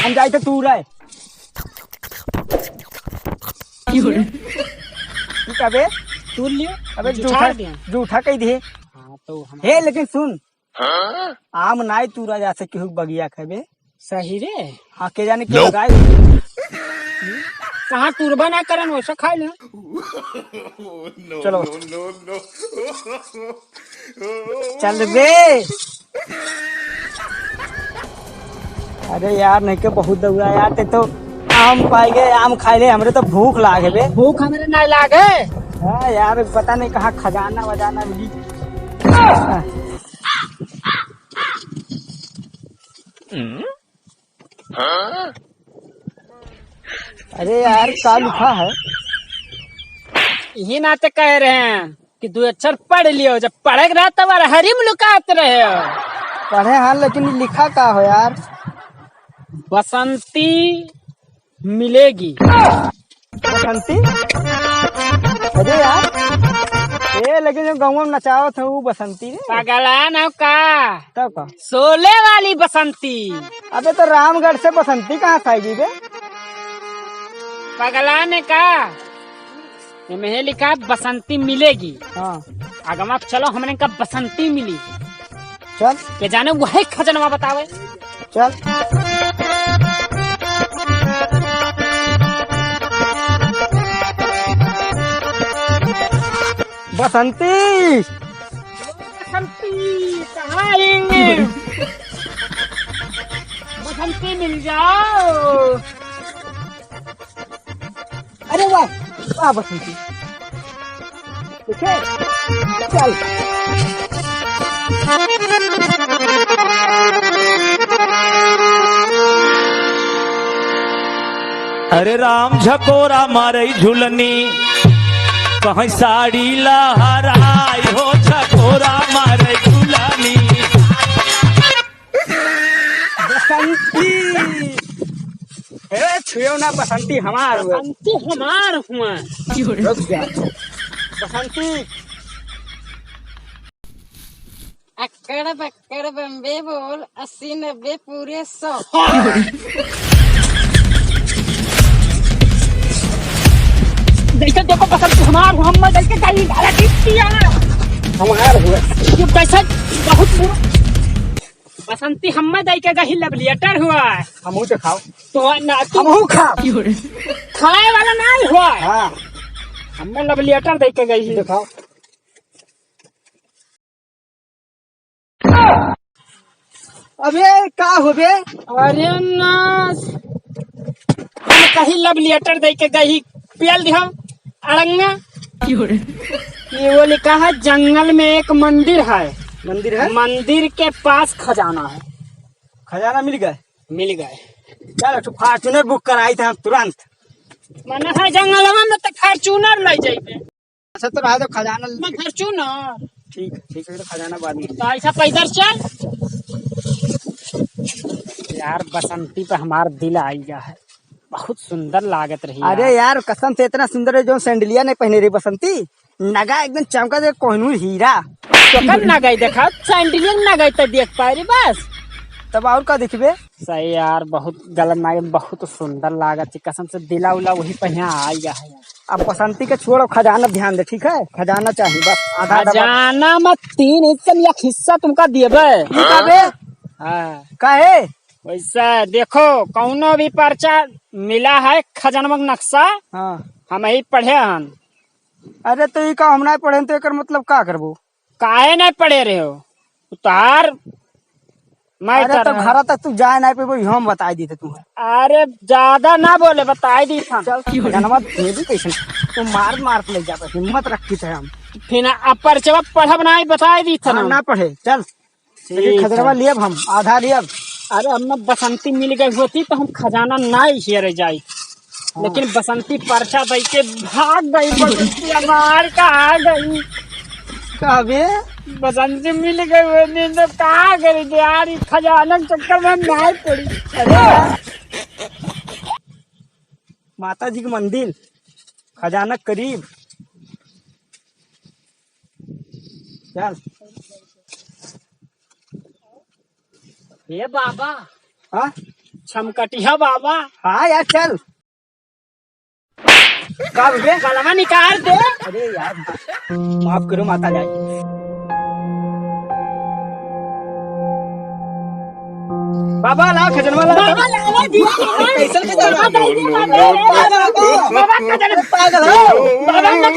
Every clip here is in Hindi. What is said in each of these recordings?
हम जाए थे तू रहे अबे तू लियो अबे जुठार दिया। जूठा कही दिए हाँ तो हम हे लेकिन सुन आम नाई तूरा जा सके बगिया खेबे सही रे। हाँ के जाने क्यों लगाए कहाँ तुरबा ना करन वैसा खा ले। चलो चल बे। अरे यार नहीं के बहुत दौड़ा यार ते तो आम पाई गए आम खाए ले हमरे तो भूख लागे बे। भूख हमारे नहीं लागे। हाँ यार पता नहीं कहाँ खजाना वजाना मिली। अरे यार क्या लिखा है? ये नाते कह रहे हैं कि दो अक्षर पढ़ लियो, जब पढ़े रहा तब हरी मुलाकात रहे हो। पढ़े हाँ लेकिन लिखा का हो यार? बसंती मिलेगी। बसंती? अरे यार ये लेकिन जो गाँव में नचाओ थे वो बसंती रे। पगला न का तब का सोले वाली बसंती। अबे तो रामगढ़ से बसंती कहाँ से आएगी बे? पगला ने कहा में लिखा है बसंती मिलेगी। हाँ आगमा चलो हमने कहा बसंती मिली। चल के जाने वही खजनवा बतावे। चल बसंती बसंती कहाँ आएंगे? बसंती मिल जाओ। अरे वाह वाह बसंती ठीक है चल। अरे राम झकोरा मारे झुलनी कहीं साड़ी लहराई हो झकोरा मारे झुलनी। बसंती छुयो ना बसंती हमार हुए। बसंती हमार हुआ। रुक जा बसंती। अक्कड़ बक्कड़ बम्बे बोल 80-90 पूरे 100। जैसे देखो बसंती हमार हुआ। हम जैसे गाली डाला दिया हमार हुए ये कैसे बहुत बुरा। बसंती हम दई के गही लवलिएटर हुआ। हमू तो खाओ तो ना तू हमू खा खाए वाला नहीं हुआ। हाँ हमें लवलिएटर दई के गई। तो खाओ। अबे का हो बे? अरे ना हम कहीं लवलिएटर दई के गई पियल दिया अड़ंगा। ये वो लिखा है जंगल में एक मंदिर है। मंदिर है? मंदिर के पास खजाना है। खजाना मिल गए? मिल गए। चल तो फॉर्चूनर बुक कराई थे हम तुरंत। मन है जंगल में तो फॉर्चूनर ले जाइए। अच्छा तो रहा तो खजाना फॉर्चूनर ठीक है तो खजाना बाद में। तो ऐसा पैदल चल। यार बसंती पे हमार दिल आई गया है। बहुत सुंदर लागत रही। अरे यार कसम से इतना सुंदर है जो सैंडलिया नहीं पहने रही बसंती। नगा एकदम चमका दे कोहिनूर हीरा। तो कर ना गई देखा सैंडलियन ना गई तो देख पाए रे बस। तब और का देखबे? सही यार बहुत गलत ना बहुत सुंदर लागत कसम से दिला उला वही पे यहाँ आ गया है। अब बसंती के छोड़ो खजाना ध्यान दे ठीक है? खजाना चाहिए बस आधा डब्बा। खजाना में 3 हिस्सा तुमका दिएबे। हाँ काहे? वैसा देखो कौनो भी पर्चा मिला है खजाना में नक्शा हाँ हम ही पढ़े हन। अरे तो ये का हम नहीं पढ़े तो एकर मतलब का करबो? काहे नहीं पढ़े रहे हो उतार मैं अरे तो घर तक तू जाए नहीं पे हम बता दी थे तू। अरे ज्यादा ना बोले बताई दी था। चल खजाना दे दी कैसे तू मार ले जा हिम्मत रखी थे हम। फिर अपर जब पढ़ब नहीं बताई दी था ना पढ़े चल लेकिन खजरवा लियब हम आधा लियब। अरे अब बसंती मिल गई होती तो हम खजाना नहीं हेर जाई। लेकिन बसंती पर्चा दे के भाग गई। बसंती मार कहा गई। कहबे बसंती मिल गई होती तो कहा करी थी यार खजाना के चक्कर में नहीं पड़ी। अरे माता जी के मंदिर खजाना करीब चल। ये बाबा हाँ छमकटिया बाबा हाँ यार चल। का बे? गलवा निकाल दे। अरे यार माफ करो माता जाए। बाबा ला खजनवा ला। बाबा लावा दिया। कैसन खजाना? बाबा खजाना पागल हो। बाबा मत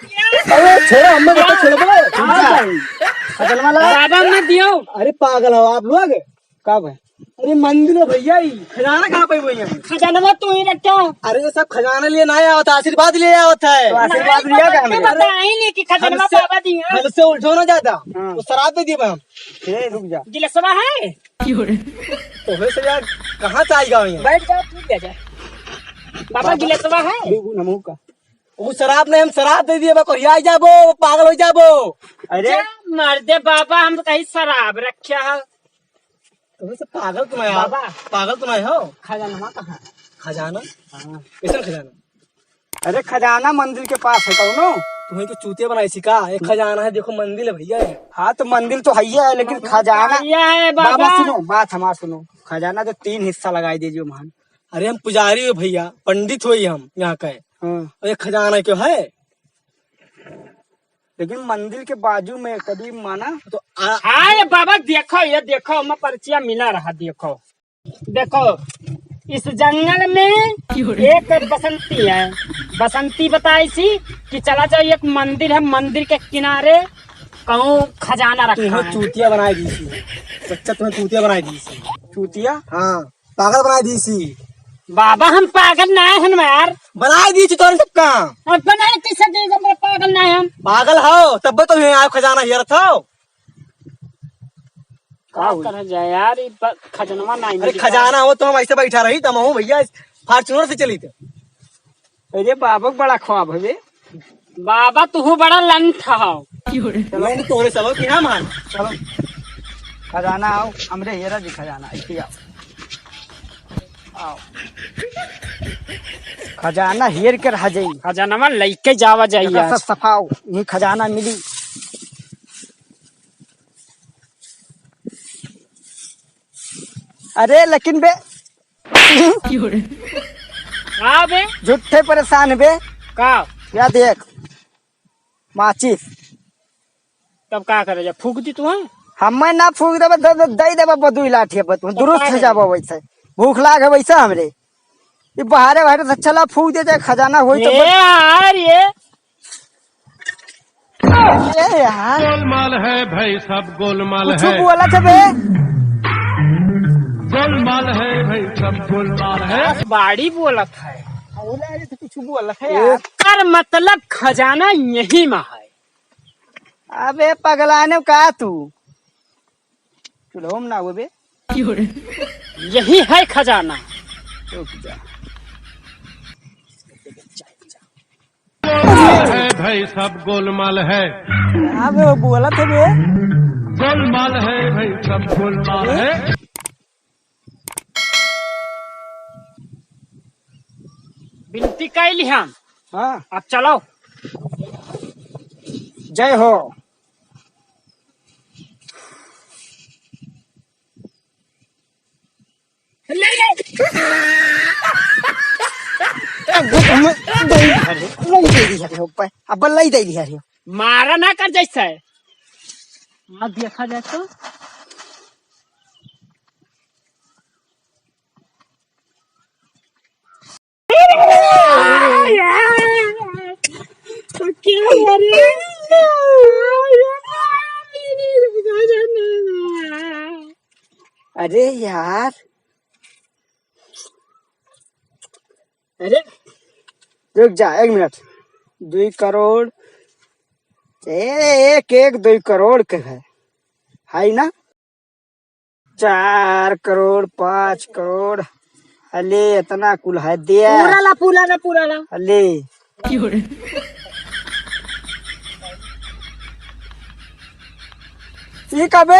खजाना अरे छोड़ो हम लोग तो छोड़ दो। खजनवा ला। बाबा मत दियो। अरे पागल हो आप लोग। कब है? अरे मंदिर हो भैया ही खजाना कहाँ पे भैया? खजाना तू ही रखा। अरे ये सब खजाना लिए ना आया होता, आशीर्वाद लिए आया होता है। तो आशीर्वाद लिया क्या हमने? बताई नहीं कि खजाना बाबा दिया। हमसे उल्टो ना जाता। वो शराब पे दिए हम। रुक जा। गिलसवा है तो वैसे यार कहाँ से आएगा भैया? बैठ जाओ तू ले जा। बाबा गिलसवा है नमू का वो शराब नहीं, हम शराब दे दिए कोरिया जाबो पागल हो जाबो। अरे मर्दे बाबा हम कहीं शराब रखा है। तो वैसे पागल तुम्हें बाबा। पागल तुम्हें हो। खजाना कहाँ? खजाना कैसा खजाना? अरे खजाना मंदिर के पास है कौनो। तुम्हें तो चूतिया बनाई सी का? एक खजाना है देखो मंदिर है भैया। हाँ तो मंदिर तो है लेकिन खजाना है बाबा बाबा। सुनो बात हमारा सुनो। खजाना तो 3 हिस्सा लगाई दीजिए महान। अरे हम पुजारी हो भैया, पंडित हो हम यहाँ का। और ये खजाना क्यों है? लेकिन मंदिर के बाजू में कभी माना तो हाँ ये बाबा देखो ये देखो मैं पर्चिया मिला रहा देखो। देखो इस जंगल में एक बसंती है। बसंती बताई सी कि चला जाओ एक मंदिर है, मंदिर के किनारे कहूँ खजाना रखा है। चूतिया बनाई दी सी। बच्चा तुम्हें चूतिया बनाई दी सी। चूतिया हाँ पागल बनाई दी सी। बाबा हम पागल ना है हम यार। बनाई दी सी तो सबका। अब बनाए कैसे देगा? मैं पागल ना है हम। पागल हो तब तो आप खजाना हियर था। क्या कर जाए यार खजनवा नहीं। अरे खजाना हो तो हम ऐसे बैठा रही तम हूँ भैया फॉर्चूनर से चली थे। अरे बाबा बड़ा ख्वाब है बाबा तू बड़ा लंठ हो। मैंने तोरे सब की ना मान। चलो खजाना आओ हमरे हेरा जी खजाना ऐसे आओ। आओ खजाना हेर कर रह जाई। खजनवा लेके जावा जाइए। सफाओ ये खजाना मिली। अरे लेकिन बे हाँ बे झूठे परेशान बे। का क्या देख माचिस तब का करे जा फूक दी तू है। हमें ना फूक देबे दे देबे बदुई लाठी पर तू दुरुस्त हो जाबो। वैसे भूख लाग है वैसे हमरे ये बाहरे बाहरे से चला फूक दे जाए खजाना होई तो यार ये यार गोलमाल है भाई सब गोलमाल कुछ है। बोला था बे। गोलमाल है भाई सब गोलमाल है। बाड़ी बोलत है। कुछ बोला था यार। कर मतलब खजाना यही में है। अबे पगलाने का तू चलो हम ना वो बे। यही है खजाना। रुक जा। गोलमाल है भाई सब गोलमाल है। अबे वो बोला था बे। गोलमाल है भाई सब गोलमाल है। विनती कैली हम। हाँ अब चलो। जय हो। अब लाई दे दिया रे। मारा ना कर जैसा है। हाँ देखा जाए तो अरे यार अरे रुक जा 1 मिनट। 2 करोड़ एक 2 करोड़ के है ना। 4 करोड़ 5 करोड़ अले इतना कुल है दिया। पूरा ला अले ये कबे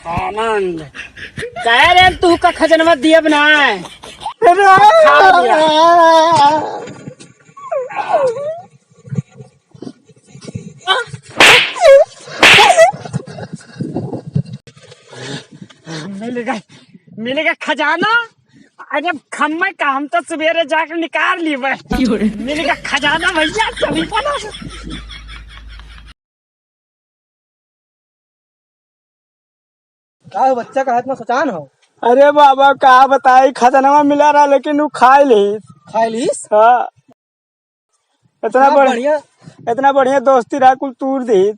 आनंद कह रहे तू का खजनवा दिया बनाए। मिलेगा खजाना अरे खम्मे का हम तो सवेरे जाकर निकाल ली मेरे का खजाना भैया चली पड़ा। का बच्चा का इतना सचान हो? अरे बाबा का बताई, खजाना मिला रहा लेकिन वो खा लीस। हाँ, इतना बढ़िया दोस्ती रहा कुल तूर दी।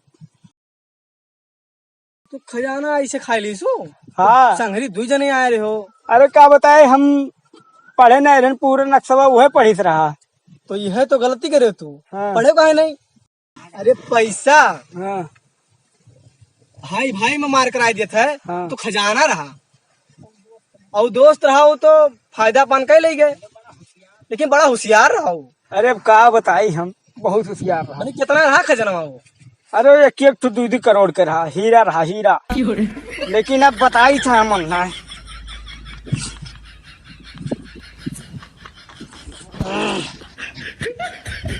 तो खजाना ऐसे खा लीस हो? हाँ, संगरी 2 जने आए रहे हो। अरे का बताए, हम पढ़े नहीं रहे, पूरा नक्शा वह पढ़ी रहा। तो यह तो गलती करे तू। हाँ। पढ़े काहे नहीं? अरे पैसा हाँ। भाई में मार कर आ दिया था। हाँ। तो खजाना रहा और दोस्त रहा वो तो फायदा पान कर ले गए, लेकिन बड़ा होशियार रहा वो। अरे का बताई, हम बहुत होशियार रहा। कितना रहा खजाना वो? अरे 1 तो 2 करोड़ के रहा, हीरा रहा हीरा। लेकिन अब बताई था मन ना।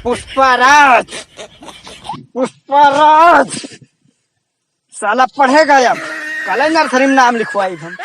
पुष्पराज साला पढ़ेगा अब, कल नर्सरी में नाम लिखवाई हम।